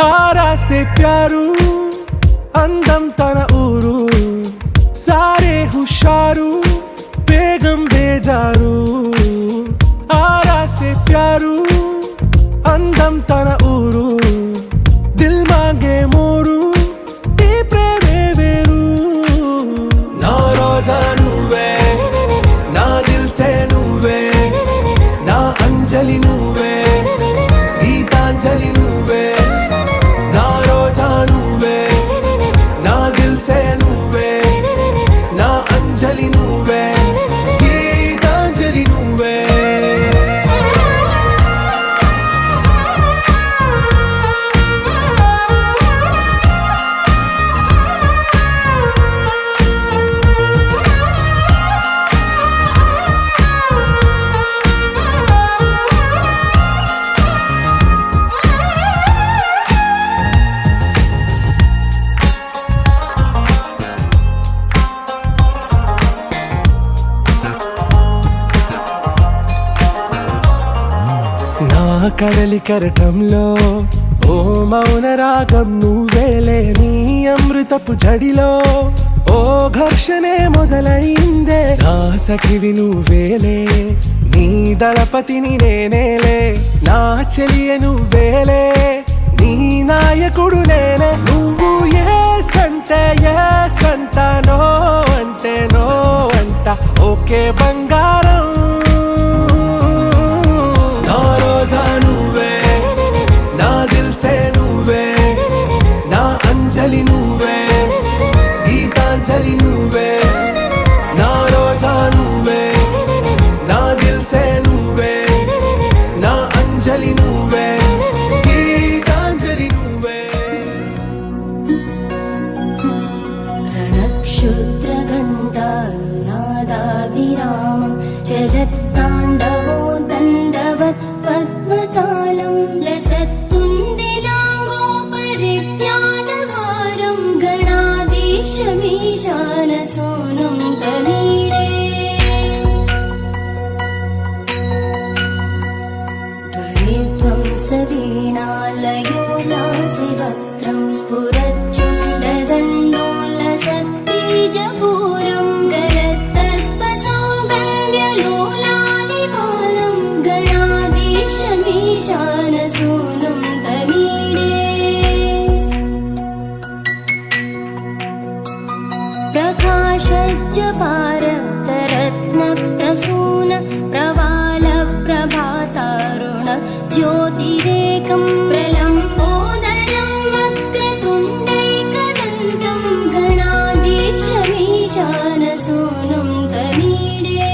आरा से प्यारू అందం తన ఊరు సారే హుషారు బేగం బేజారు ఆరా సే ప్యారు అందం తన ఊరు దిల్ మాంగే మోరు ఈ ప్రేమే వేరు నా రోజా నువ్వే నా దిల్ సే నువ్వే నా అంజలి నువ్వే గీతాంజలి నువ్వే నా రోజా నువ్వే నువ్వే నా అంజలి నువ్వే గీతాంజలి నువ్వే కడలి కరటంలో ఓ మౌన రాగం నువ్వేలే నీ అమృతపు జడిలో ఓ ఘర్షణే మొదలైందే నా సఖివి నువ్వేలే నీ దళపతిని నేనేలే నా చెలియ నువ్వేలే నీ నాయకుడు నేనే నువ్వు ఏ సంట నో అంటే నో అంట ఓకే బంగారం నువ్వే నా దిల్ సే నువ్వే నా అంజలి నువ్వే గీతాంజలి నువ్వే నా రోజా నువ్వే నా దిల్ సే నువ్వే నా అంజలి నువ్వే గీతాంజలి నువ్వే రణక్షుద్ర గండానునాదా విరామం జగత్తాండవో దండవత్ పద్మతాళం లసత్తుందిలాంగో పరిజ్ఞానహారం గణాధీశమీశాన సోనం తమీడే త్వరిత్వం సవీణాలయో లాసివక్త్రం స్ఫురచ్చుండదండోలసత్తేజపూరం గరత్తర్పసౌగంధ్యలోలాలిపాలం గణాధీశమీశాన సోనం తమీడే ప్రకాశజ్జపారక్తరత్న ప్రసూన ప్రవాల ప్రభాతారుణ జ్యోతిరేకం ప్రలంబోదరం వక్రతుండైకదంతం గణాధీశమీశాన సోనం తమీడే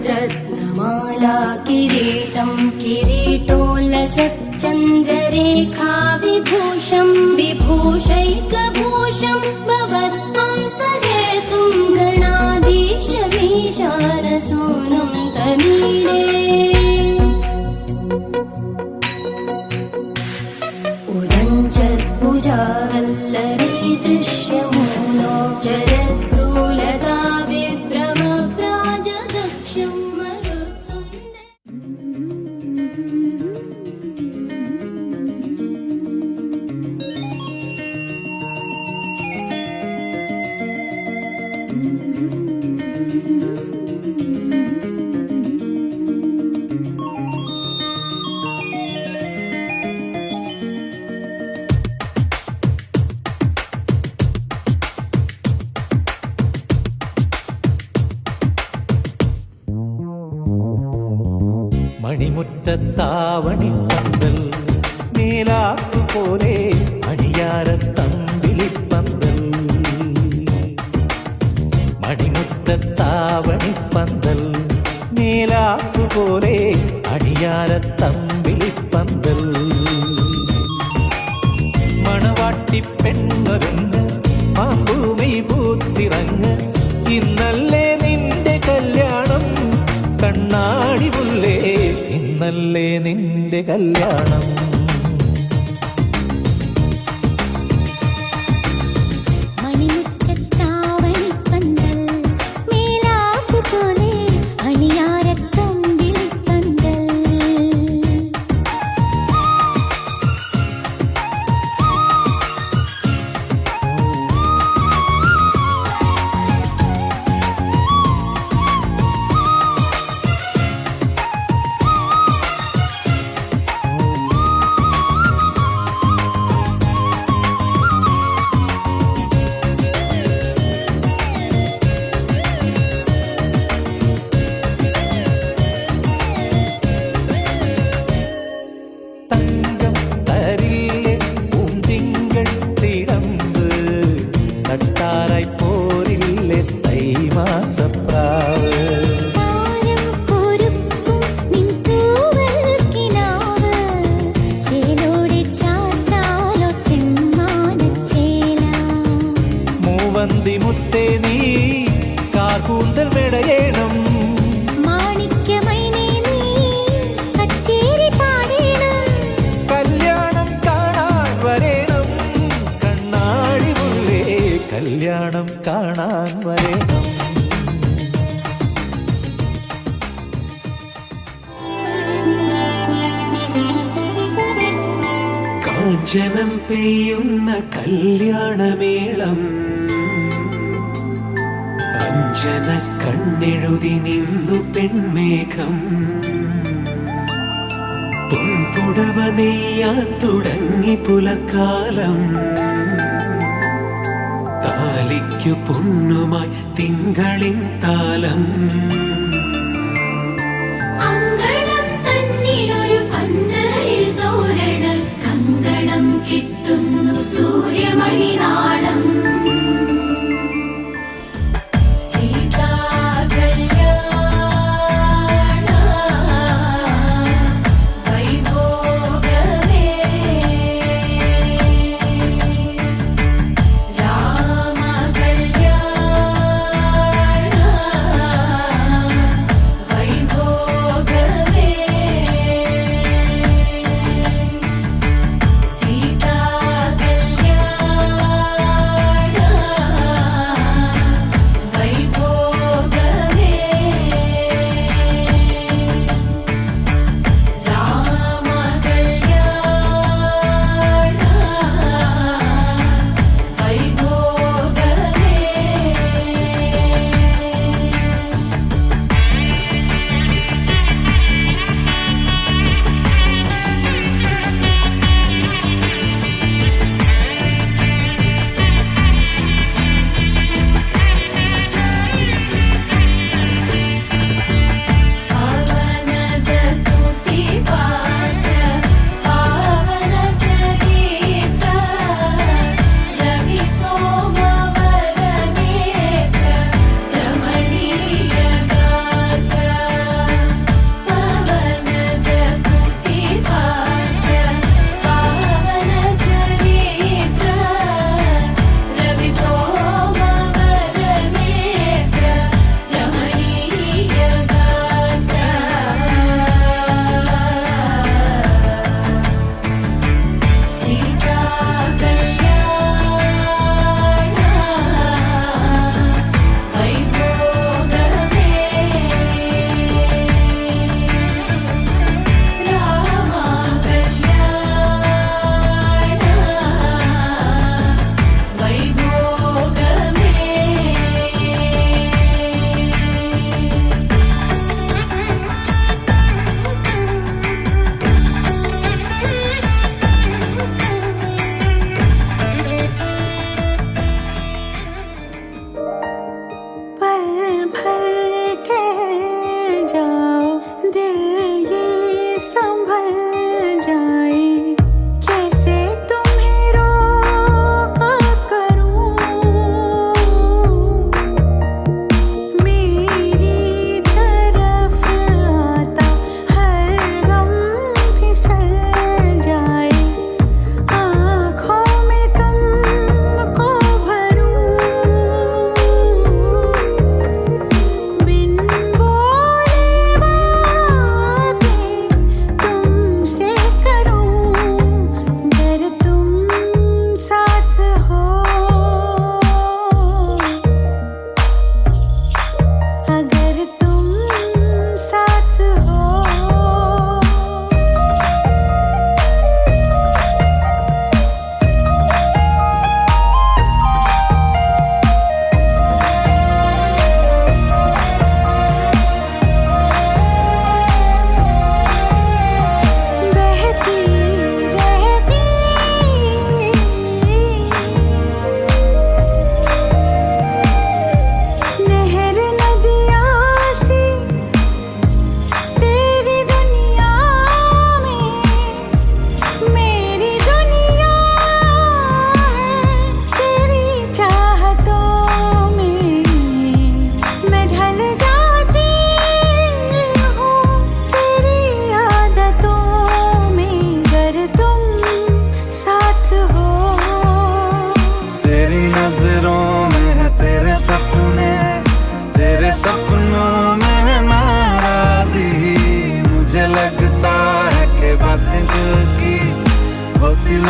విచిత్రస్ఫురద్రత్నమాలా కిరీటం కిరీటోల్లసచ్చంద్రరేఖా విభూషం విభూషైకభూషం భవత్వం సహేతుం గణాధీశమీశాన సోనం తమీడే ఉదంచద్భుజావల్లరీ దృశ్యమూలో జరద్భ్రూలతా విభ్రమ ప్రాజదక్షం మరుత్సుంద മണിമുറ്റത്താവണി പന്തൽ മേലാക്കുപോലെ അടിയാരത്തമ്പിളിപ്പന്തൽ മണിമുറ്റത്താവണി പന്തൽ മേലാപ്പുപോലെ അടിയാരത്തമ്പിളിപ്പന്തൽ മണവാട്ടി പെണ്ണൊരുങ്ങ് മാമ്പൂമൈ പൂത്തിറങ്ങ് ഇന്നല്ലേ നിന്റെ കല്യാണം കണ്ണാടി മുല്ലേ ഇന്നല്ലേ നിന്റെ കല്യാണം മുത്തേ നീ കാർകൂന്തൽ മെടയേണം മാണിക്യമൈനേ നീ കച്ചേരി പാടേണം കല്യാണം കാണാൻ വരേണം കണ്ണാടി മുല്ലേ കല്യാണം കാണാൻ വരേണം കാഞ്ചനം പെയ്യുന്ന കല്യാണമേളം അഞ്ജന കണ്ണെഴുതി നിന്നു പെൺമേഘം പൊൻപുടവ നെയ്യാൻ തുടങ്ങി പുലക്കാലം താലിക്കു പൊന്നുമായി തിങ്കളിൻ താലം അങ്കണം തന്നിലൊരു പന്തലിൽ തോരണ കങ്കണം കിട്ടുന്നു സൂര്യമണിനാളം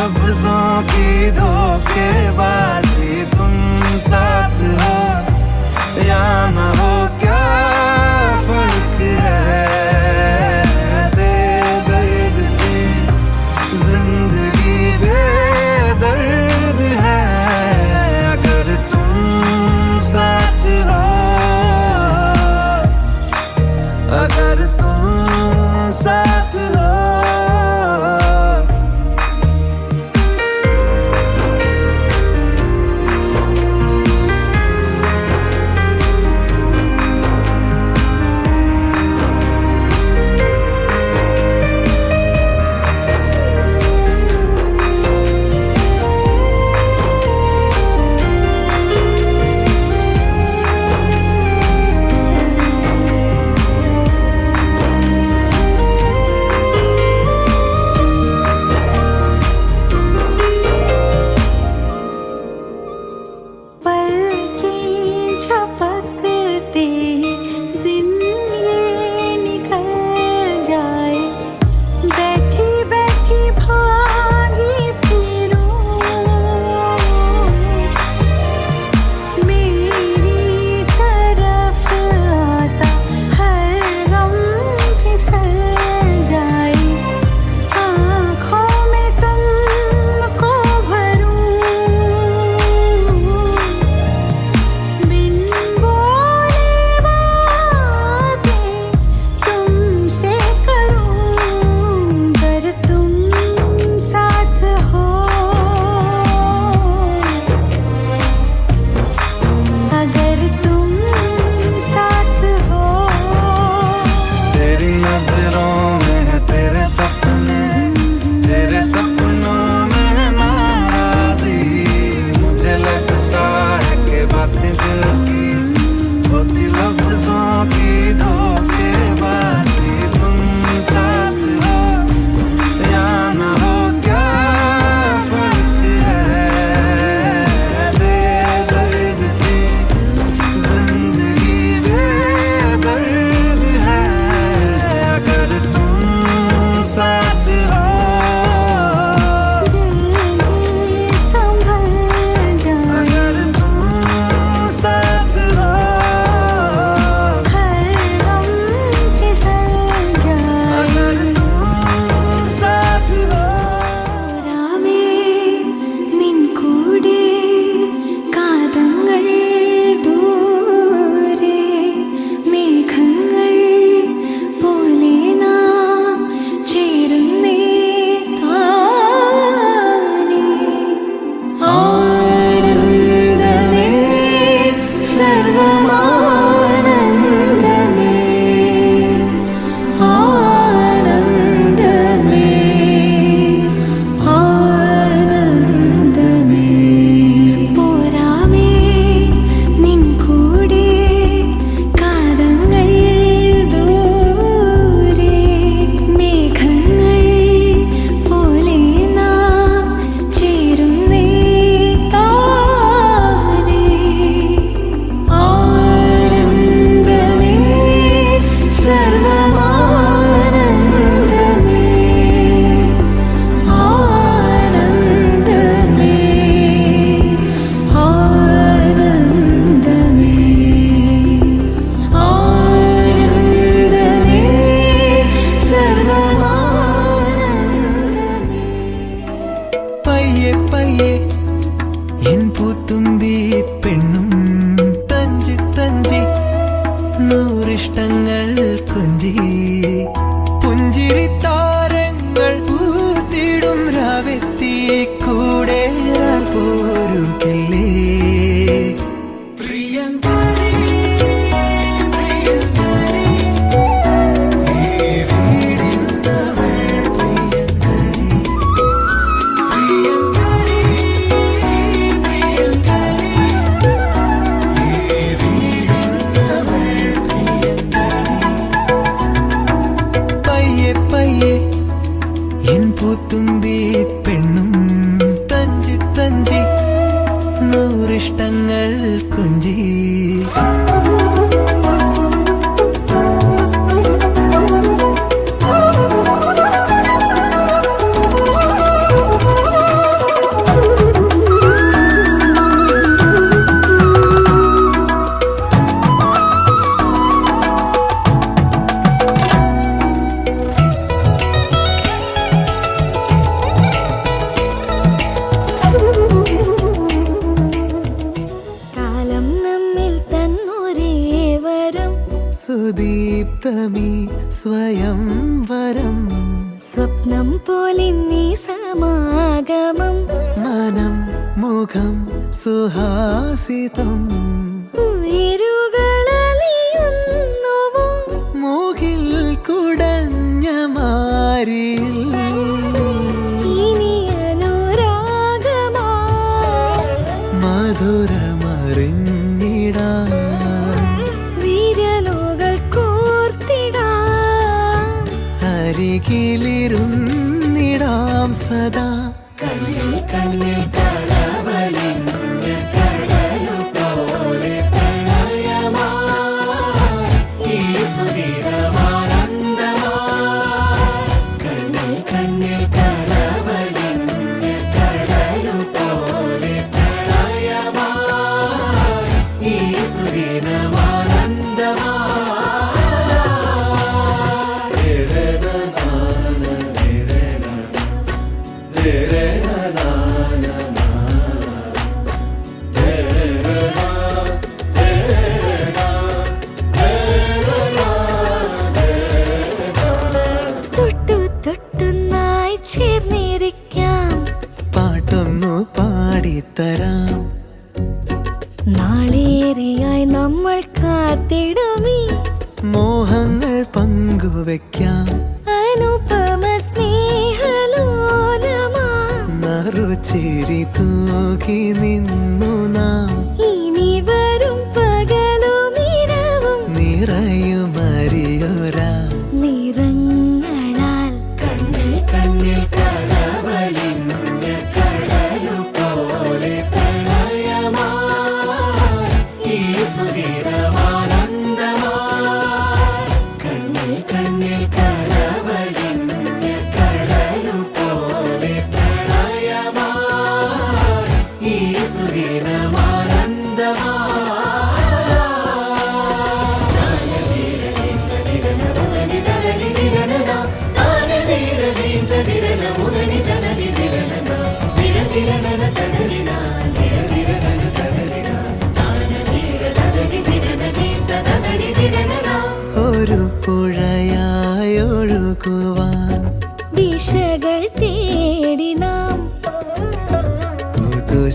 लफ्जों की धोखेबाजी तुम साथ हो या न हो क्या फर्क है बेदर्द थी जिंदगी बेदर्द है अगर तुम साथ हो अगर तुम साथ हो നീ സ്വയംവരം സ്വപ്നം പോലെ നീ സമാഗമം മനം മുഖം സുഹാസിതം ഉയരുകളലിയുന്നുവോ മൂകിൽ കുടഞ്ഞ മാരിയിൽ ഇനി അനുരാഗമാ മധുരമറിഞ്ഞിടാൻ വിരലുകൾ കോർത്തിടാം അരികിലിരുന്നിടാം സദാ കണ്ണിൽ കണ്ണിൽ കലവലിഞ്ഞ കടലു പോലെ പ്രണയമായി ഈ സുദിനമാനന്ദമായി കണ്ണിൽ കണ്ണിൽ കലവലിഞ്ഞ കടലു പോലെ പ്രണയമായി ഈ തൊട്ടു തൊട്ടുന്നായി ചേർന്നിരിക്കാം പാട്ടൊന്നു പാടിത്തരാം നാളേറെയായി നമ്മൾ കാത്തിടുമീ മോഹങ്ങൾ പങ്കുവെക്കാം അനുപമ സ്നേഹലോലമാ നറുചിരി തൂകി നിന്നു നാം ഇനി വരും പകലും ഇരവും നിറയുമറിയൊരാ നിറങ്ങളാൽ കണ്ണിൽ കണ്ണിൽ കലവലിഞ്ഞ കടലു പോലെ പ്രണയമായി ഈ സുദിനമാനന്ദമായി കണ്ണിൽ കണ്ണിൽ കലവലിഞ്ഞ കടലു പോലെ പ്രണയമായി ഈ ഒരു പുഴയായൊഴുകുവാൻ ദിശകൾ തേടി നാം പുതുശലഭമതെന്ന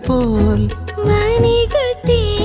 പോൽ വനികൾ തേടി